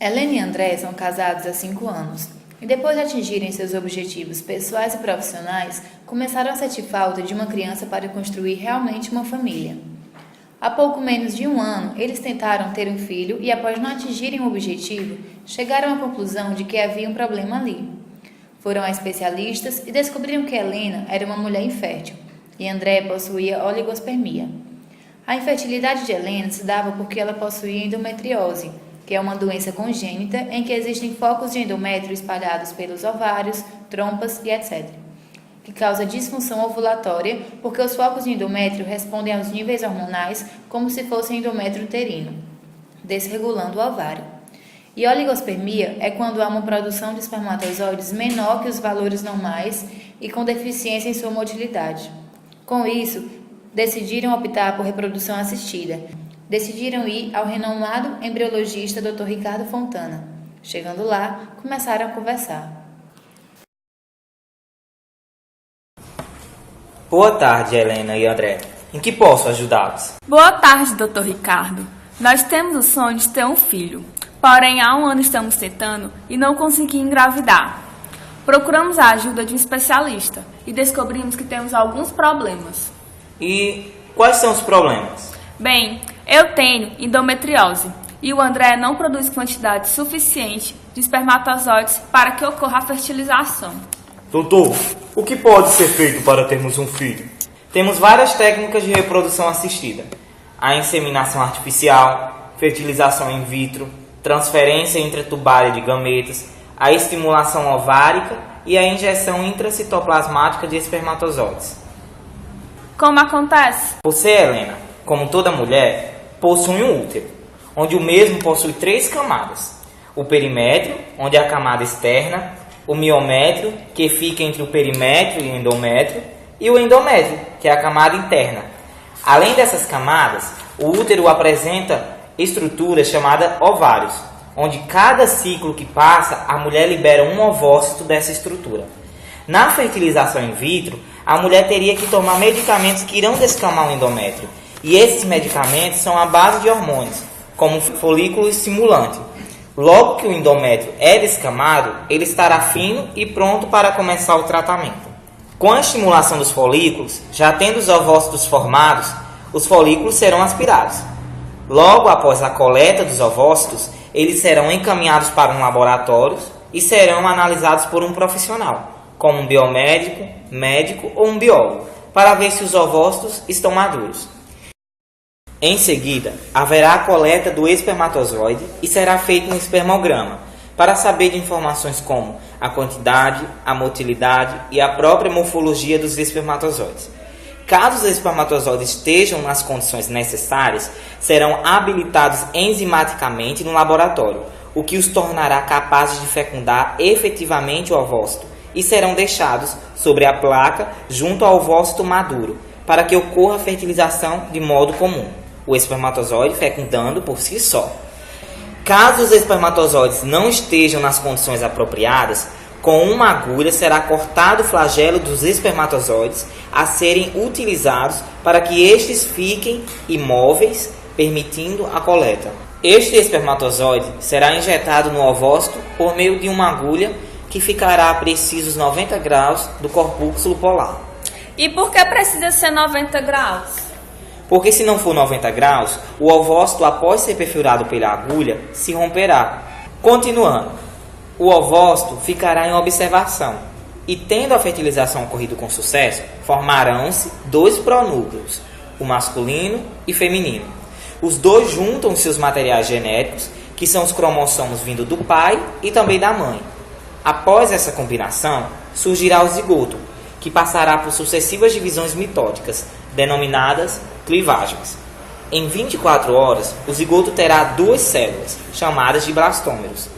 Helena e André são casados há 5 anos e depois de atingirem seus objetivos pessoais e profissionais, começaram a sentir falta de uma criança para construir realmente uma família. Há pouco menos de 1 ano, eles tentaram ter um filho e, após não atingirem o objetivo, chegaram à conclusão de que havia um problema ali. Foram a especialistas e descobriram que Helena era uma mulher infértil e André possuía oligospermia. A infertilidade de Helena se dava porque ela possuía endometriose, que é uma doença congênita em que existem focos de endométrio espalhados pelos ovários, trompas e etc., que causa disfunção ovulatória porque os focos de endométrio respondem aos níveis hormonais como se fosse endométrio uterino, desregulando o ovário. E oligospermia é quando há uma produção de espermatozoides menor que os valores normais e com deficiência em sua motilidade. Com isso, decidiram optar por reprodução assistida. Decidiram ir ao renomado embriologista Dr. Ricardo Fontana. Chegando lá, começaram a conversar. Boa tarde, Helena e André. Em que posso ajudá-los? Boa tarde, Dr. Ricardo. Nós temos o sonho de ter um filho, porém há 1 ano estamos tentando e não conseguimos engravidar. Procuramos a ajuda de um especialista e descobrimos que temos alguns problemas. E quais são os problemas? Bem, eu tenho endometriose e o André não produz quantidade suficiente de espermatozoides para que ocorra a fertilização. Doutor, o que pode ser feito para termos um filho? Temos várias técnicas de reprodução assistida. A inseminação artificial, fertilização in vitro, transferência intratubária de gametas, a estimulação ovárica e a injeção intracitoplasmática de espermatozoides. Como acontece? Você, Helena, como toda mulher, possui um útero, onde o mesmo possui 3 camadas. O perimétrio, onde é a camada externa, o miométrio, que fica entre o perimétrio e o endométrio, e o endométrio, que é a camada interna. Além dessas camadas, o útero apresenta estrutura chamada ovários, onde cada ciclo que passa, a mulher libera um ovócito dessa estrutura. Na fertilização in vitro, a mulher teria que tomar medicamentos que irão descamar o endométrio, e esses medicamentos são à base de hormônios, como folículo estimulante. Logo que o endométrio é descamado, ele estará fino e pronto para começar o tratamento. Com a estimulação dos folículos, já tendo os ovócitos formados, os folículos serão aspirados. Logo após a coleta dos ovócitos, eles serão encaminhados para um laboratório e serão analisados por um profissional, como um biomédico, médico ou um biólogo, para ver se os ovócitos estão maduros. Em seguida, haverá a coleta do espermatozoide e será feito um espermograma, para saber de informações como a quantidade, a motilidade e a própria morfologia dos espermatozoides. Caso os espermatozoides estejam nas condições necessárias, serão habilitados enzimaticamente no laboratório, o que os tornará capazes de fecundar efetivamente o ovócito, e serão deixados sobre a placa junto ao ovócito maduro, para que ocorra a fertilização de modo comum, o espermatozoide fecundando por si só. Caso os espermatozoides não estejam nas condições apropriadas, com uma agulha será cortado o flagelo dos espermatozoides a serem utilizados para que estes fiquem imóveis, permitindo a coleta. Este espermatozoide será injetado no ovócito por meio de uma agulha que ficará a precisos 90 graus do corpúsculo polar. E por que precisa ser 90 graus? Porque se não for 90 graus, o ovócito, após ser perfurado pela agulha, se romperá. Continuando, o ovócito ficará em observação e, tendo a fertilização ocorrido com sucesso, formarão-se 2 pronúcleos, o masculino e feminino. Os dois juntam seus materiais genéticos, que são os cromossomos vindo do pai e também da mãe. Após essa combinação, surgirá o zigoto, que passará por sucessivas divisões mitóticas, denominadas clivagens. Em 24 horas, o zigoto terá 2 células, chamadas de blastômeros.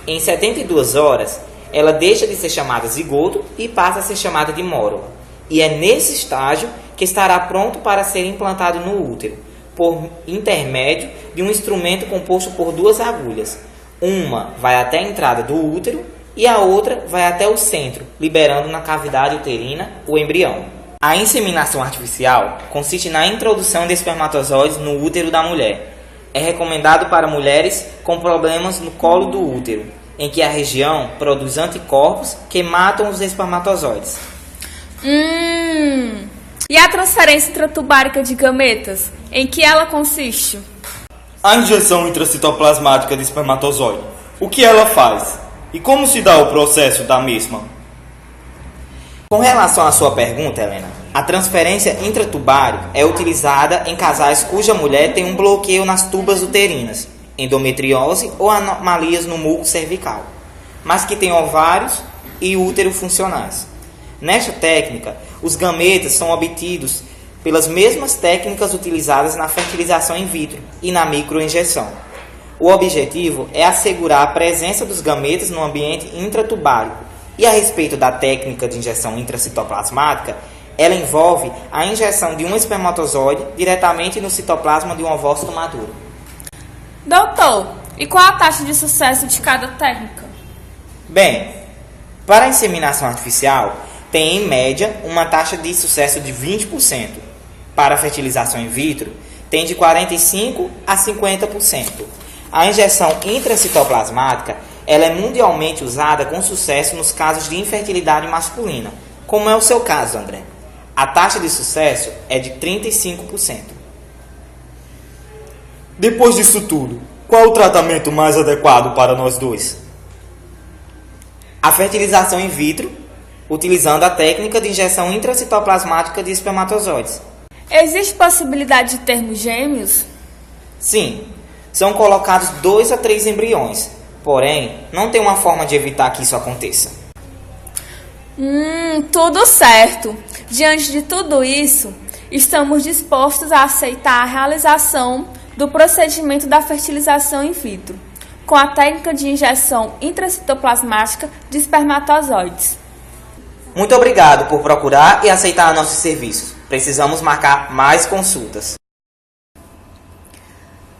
Em 72 horas, ela deixa de ser chamada zigoto e passa a ser chamada de mórula. E é nesse estágio que estará pronto para ser implantado no útero, por intermédio de um instrumento composto por 2 agulhas. Uma vai até a entrada do útero e a outra vai até o centro, liberando na cavidade uterina o embrião. A inseminação artificial consiste na introdução de espermatozoides no útero da mulher. É recomendado para mulheres com problemas no colo do útero, em que a região produz anticorpos que matam os espermatozoides. E a transferência intratubárica de gametas? Em que ela consiste? A injeção intracitoplasmática de espermatozoide. O que ela faz? E como se dá o processo da mesma? Com relação à sua pergunta, Helena, a transferência intratubárica é utilizada em casais cuja mulher tem um bloqueio nas tubas uterinas, endometriose ou anomalias no muco cervical, mas que tem ovários e útero funcionais. Nesta técnica, os gametas são obtidos pelas mesmas técnicas utilizadas na fertilização in vitro e na microinjeção. O objetivo é assegurar a presença dos gametas no ambiente intratubárico. E a respeito da técnica de injeção intracitoplasmática, ela envolve a injeção de um espermatozoide diretamente no citoplasma de um ovócito maduro. Doutor, e qual a taxa de sucesso de cada técnica? Bem, para a inseminação artificial, tem em média uma taxa de sucesso de 20%. Para a fertilização in vitro, tem de 45% a 50%. A injeção intracitoplasmática ela é mundialmente usada com sucesso nos casos de infertilidade masculina, como é o seu caso, André. A taxa de sucesso é de 35%. Depois disso tudo, qual é o tratamento mais adequado para nós dois? A fertilização in vitro, utilizando a técnica de injeção intracitoplasmática de espermatozoides. Existe possibilidade de termos gêmeos? Sim, são colocados 2 a 3 embriões, porém, não tem uma forma de evitar que isso aconteça. Tudo certo. Diante de tudo isso, estamos dispostos a aceitar a realização do procedimento da fertilização in vitro, com a técnica de injeção intracitoplasmática de espermatozoides. Muito obrigado por procurar e aceitar nossos serviços. Precisamos marcar mais consultas.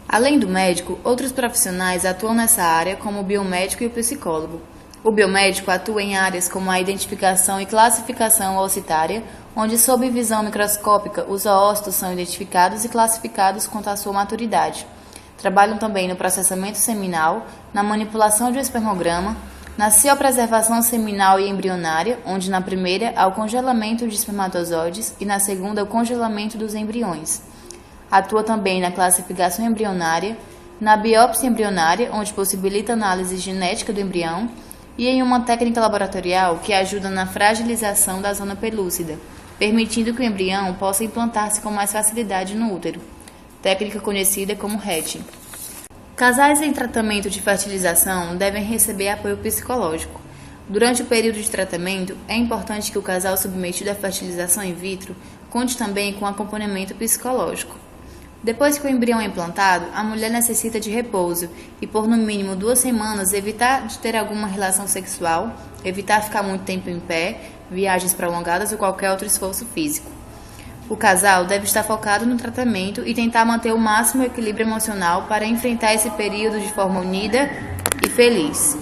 Além do médico, outros profissionais atuam nessa área, como o biomédico e o psicólogo. O biomédico atua em áreas como a identificação e classificação oocytária, onde, sob visão microscópica, os oócitos são identificados e classificados quanto à sua maturidade. Trabalham também no processamento seminal, na manipulação de um espermograma, na ciopreservação seminal e embrionária, onde na primeira há o congelamento de espermatozoides e na segunda o congelamento dos embriões. Atua também na classificação embrionária, na biópsia embrionária, onde possibilita análise genética do embrião, e em uma técnica laboratorial que ajuda na fragilização da zona pelúcida, permitindo que o embrião possa implantar-se com mais facilidade no útero, técnica conhecida como hatching. Casais em tratamento de fertilização devem receber apoio psicológico. Durante o período de tratamento, é importante que o casal submetido à fertilização in vitro conte também com acompanhamento psicológico. Depois que o embrião é implantado, a mulher necessita de repouso e, por no mínimo 2 semanas, evitar de ter alguma relação sexual, evitar ficar muito tempo em pé, viagens prolongadas ou qualquer outro esforço físico. O casal deve estar focado no tratamento e tentar manter o máximo equilíbrio emocional para enfrentar esse período de forma unida e feliz.